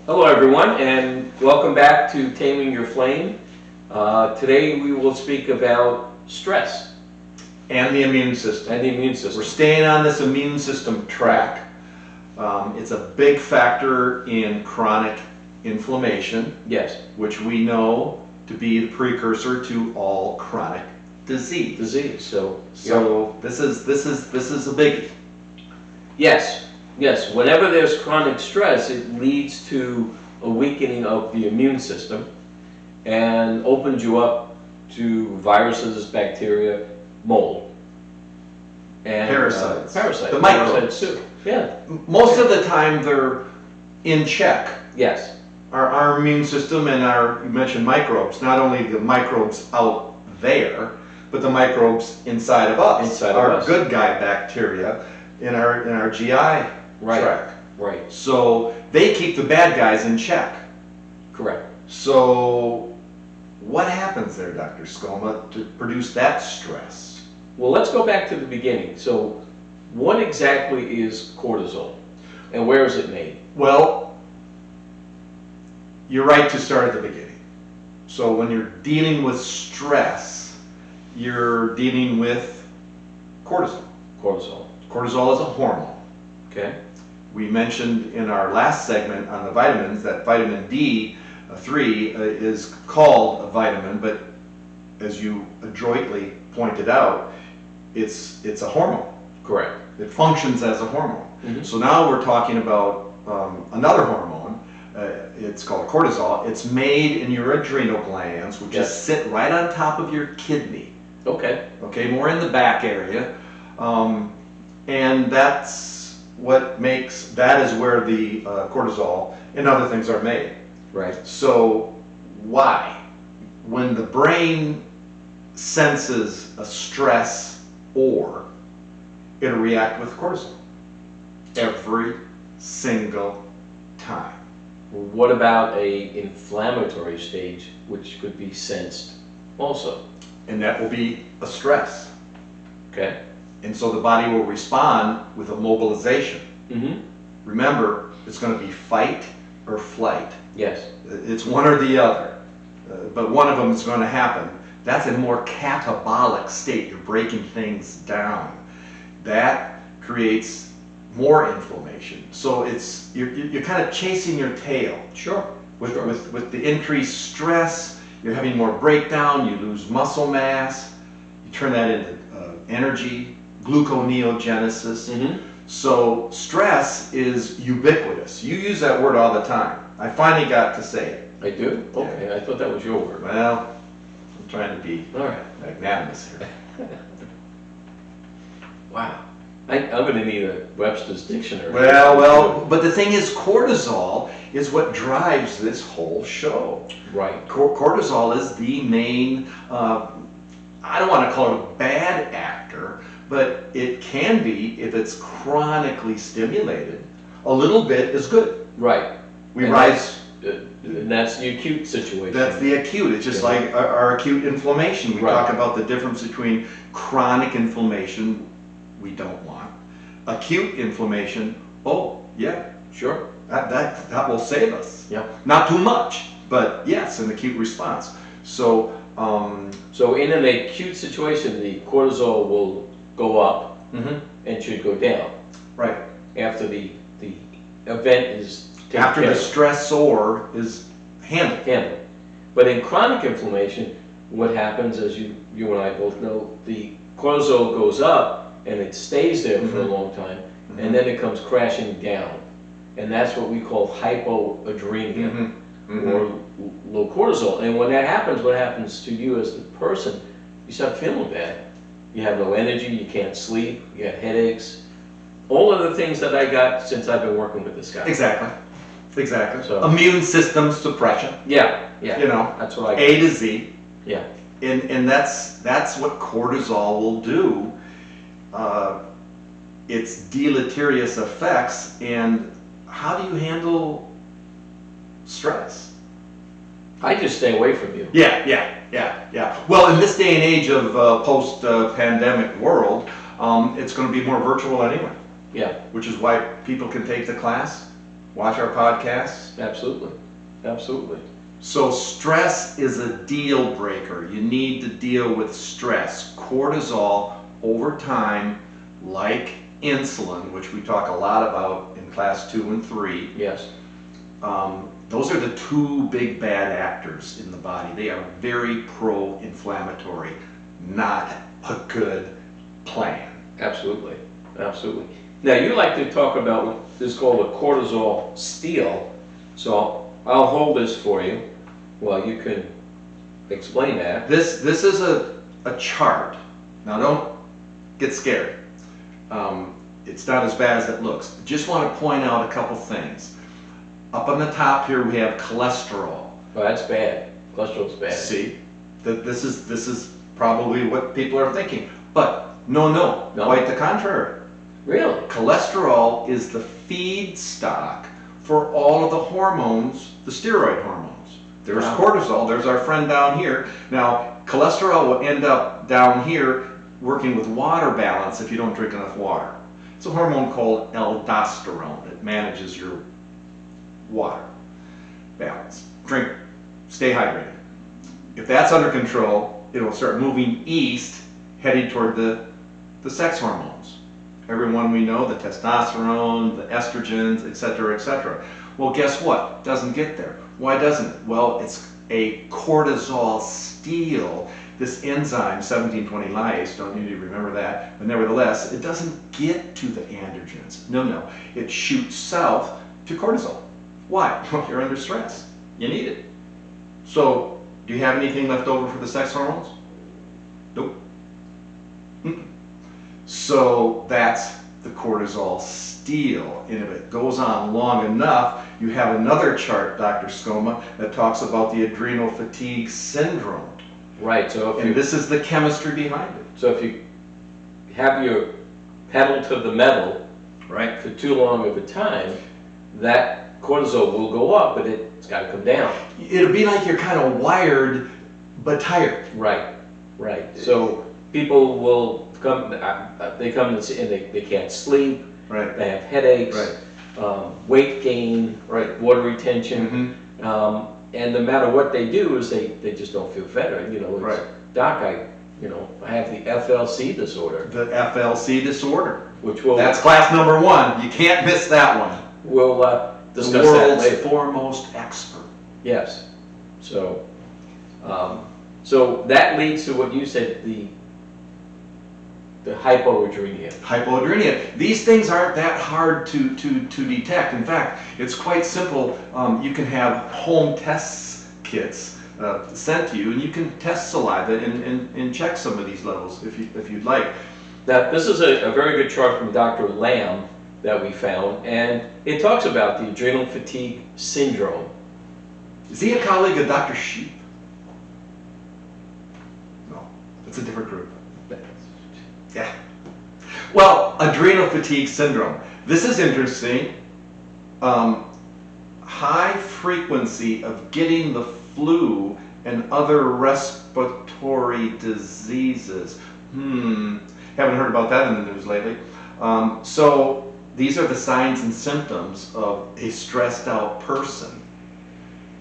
Hello everyone, and welcome back to Taming Your Flame. Today we will speak about stress And the immune system. and the immune system. We're staying on this immune system track. It's a big factor in chronic inflammation, Yes, which we know to be the precursor to all chronic disease. disease. So This is a biggie. yes. Whenever there's chronic stress, it leads to a weakening of the immune system and opens you up to viruses, bacteria, mold, and Parasites. Parasites The microbes. too. Yeah. Most of the time they're in check. Yes. Our immune system and you mentioned microbes, not only the microbes out there, but the microbes inside of us. Inside of our us. good guy bacteria in our GI tract. Right. So they keep the bad guys in check. Correct. So what happens there, Dr. Skoma, to produce that stress? Well, let's go back to the beginning. So, what exactly is cortisol, and where is it made? Well, you're right to start at the beginning. So when you're dealing with stress, you're dealing with cortisol. Cortisol. Cortisol is a hormone. Okay. We mentioned in our last segment on the vitamins that vitamin D3 is called a vitamin, but as you adroitly pointed out, it's a hormone. Correct. It functions as a hormone. Mhm. So now we're talking about another hormone. It's called cortisol. It's made in your adrenal glands, which Yes. sit right on top of your kidney. Okay. Okay, more in the back area. And that's what makes, that is where the cortisol and other things are made. Right. So why? When the brain senses a stress it'll react with cortisol. Every single time. What about a inflammatory stage, which could be sensed also? And that will be a stress. Okay. And so the body will respond with a mobilization. Mm-hmm. Remember, it's going to be fight or flight. Yes. It's one or the other, but one of them is going to happen. That's a more catabolic state. You're breaking things down. That creates more inflammation. So you're kind of chasing your tail. Sure. With the increased stress, you're having more breakdown. You lose muscle mass. You turn that into energy, gluconeogenesis. Mm-hmm. So stress is ubiquitous. You use that word all the time. I finally got to say it. I do? Okay. I thought that was your word. Well, I'm trying to be All right. magnanimous here. Wow. I'm going to need a Webster's dictionary. Well, but the thing is, cortisol is what drives this whole show. Right. Cortisol is the main, I don't want to call it a bad actor, but it can be if it's chronically stimulated. A little bit is good. Right. We And rise. And that's the acute situation. That's the acute. It's just Yeah. like our acute inflammation. We Right. talk about the difference between chronic inflammation, we don't want. Acute inflammation, oh, yeah, Sure. that will save us. Yeah. Not too much, but yes, an acute response. So, So in an acute situation, the cortisol will go up and should go down right. after the event is taken After care the of. stressor is handled. Handled. But in chronic inflammation, what happens, as you and I both know, the cortisol goes up and it stays there for a long time, and then it comes crashing down. And that's what we call hypoadrenia or low cortisol. And when that happens, what happens to you as the person? You start feeling bad. You have no energy, you can't sleep, you have headaches. All of the things that I got since I've been working with this guy. Exactly. So- Immune system suppression, Yeah. you know, That's what I got. A to Z. Yeah. And that's what cortisol will do. Its deleterious effects. And how do you handle stress? I just stay away from you. Yeah. Well, in this day and age of post-pandemic world, it's going to be more virtual anyway. Yeah, which is why people can take the class, watch our podcasts. absolutely, absolutely. So stress is a deal breaker. You need to deal with stress. Cortisol over time, like insulin, which we talk a lot about in class 2 and 3, Yes, those are the two big bad actors in the body. They are very pro-inflammatory, not a good plan. absolutely, absolutely. Now, you like to talk about what is called a cortisol steal, so I'll hold this for you while you can explain that. This is a chart. Now don't get scared. It's not as bad as it looks. Just want to point out a couple things. Up on the top here we have cholesterol. Well, that's bad. Cholesterol's bad. See, this is probably what people are thinking. But no, No. quite the contrary. Really? Cholesterol is the feedstock for all of the hormones, the steroid hormones. There's Wow. cortisol, there's our friend down here. Now, cholesterol will end up down here working with water balance if you don't drink enough water. It's a hormone called aldosterone. It manages your water balance. Drink, stay hydrated. If that's under control, it'll start moving east, heading toward the sex hormones. Everyone we know, the testosterone, the estrogens, etc., etc. Well, guess what? Doesn't get there. Why doesn't it? Well, it's a cortisol steal. This enzyme, 1720 lyase, don't need to remember that, but nevertheless, it doesn't get to the androgens. No. It shoots south to cortisol. Why? Well, you're under stress. You need it. So, do you have anything left over for the sex hormones? Nope. So that's the cortisol steal. And if it goes on long enough, you have another chart, Dr. Skoma, that talks about the adrenal fatigue syndrome. Right, so And this is the chemistry behind it. if you have your pedal to the metal Right. for too long of a time, that cortisol will go up, but it's got to come down. It'll be like you're kind of wired, but tired. Right. So people will come, they come and they can't sleep, Right. they have headaches, Right. weight gain, Right. water retention, Mhm. and no matter what they do is they just don't feel better. You know, it's, Right. Doc, I have the FLC disorder, The FLC disorder. which we'll That's class number 1. You can't miss that one. discuss The that world's later. foremost expert. Yes. So, so that leads to what you said, the hypoadrenia. Hypoadrenia. These things aren't that hard to detect. In fact, it's quite simple. You can have home tests kits sent to you, and you can test saliva and check some of these levels if you'd like. Now, this is a very good chart from Dr. Lamb that we found, and it talks about the adrenal fatigue syndrome. Is he a colleague of Dr. Sheep? No, it's a different group. Yeah. Well, adrenal fatigue syndrome. This is interesting. High frequency of getting the flu and other respiratory diseases. Haven't heard about that in the news lately. So these are the signs and symptoms of a stressed out person.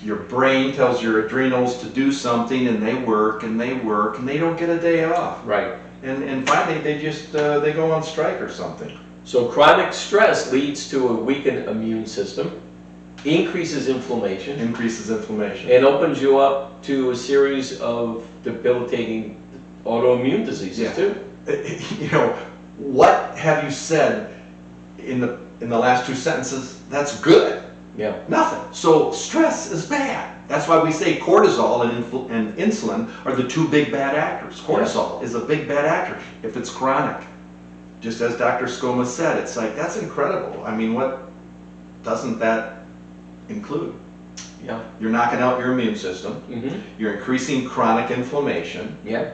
Your brain tells your adrenals to do something, and they work and they work, and they don't get a day off. Right. And finally, they just they go on strike or something. So chronic stress leads to a weakened immune system, increases inflammation, Increases inflammation. and opens you up to a series of debilitating autoimmune diseases Yeah. too. You know, what have you said in the last 2 sentences that's good? Yeah. Nothing. So stress is bad. That's why we say cortisol and insulin are the two big bad actors. Cortisol is a big bad actor if it's chronic. Just as Dr. Skoma said, it's like, that's incredible. I mean, what doesn't that include? Yeah. You're knocking out your immune system. Mm-hmm. You're increasing chronic inflammation, Yeah.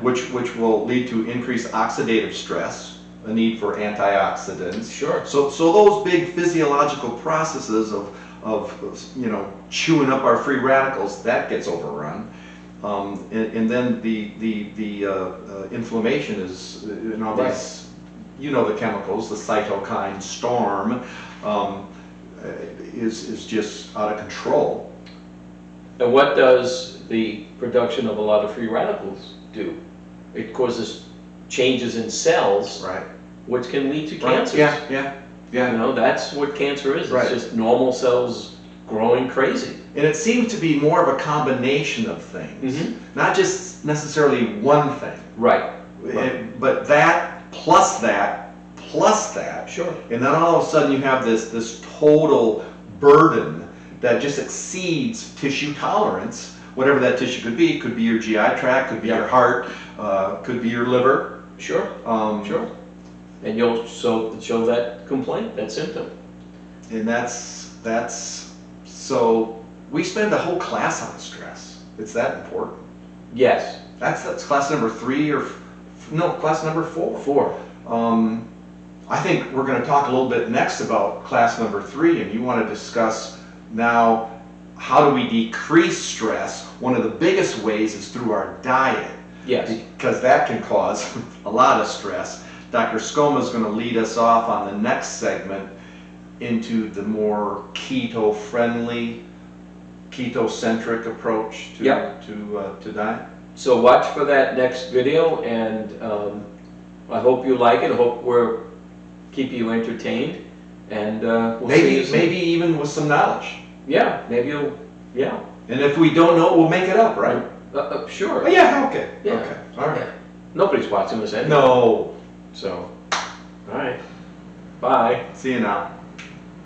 which will lead to increased oxidative stress, a need for antioxidants. Sure. So those big physiological processes of chewing up our free radicals, that gets overrun, and then the inflammation is in all these you know the chemicals, the cytokine storm is just out of control. And what does the production of a lot of free radicals do? It causes changes in cells, Right. which can lead to Right. cancers. Yeah. You know, that's what cancer is. Right. It's just normal cells growing crazy. And it seems to be more of a combination of things, Mhm. not just necessarily one thing. Right. But that, plus that, plus that. Sure. And then all of a sudden you have this total burden that just exceeds tissue tolerance, whatever that tissue could be. It could be your GI tract, could be your heart, could be your liver. Sure. Sure. And you'll show that complaint, that symptom. And that's so we spend a whole class on stress. It's that important. Yes. That's class number 3 or no, class number 4. 4. I think we're going to talk a little bit next about class number 3, and you want to discuss now how do we decrease stress. One of the biggest ways is through our diet. Yes. Because that can cause a lot of stress. Dr. Skoma is going to lead us off on the next segment into the more keto-friendly, keto-centric approach to diet. So watch for that next video, and I hope you like it. I hope we're keep you entertained, and we'll see you soon. Maybe even with some knowledge. Yeah, maybe you'll. Yeah. And if we don't know, we'll make it up, right? Sure. Oh, yeah. Okay. Yeah. Okay. All right. Yeah. Nobody's watching this anyway. No. So, all right. Bye. See you now.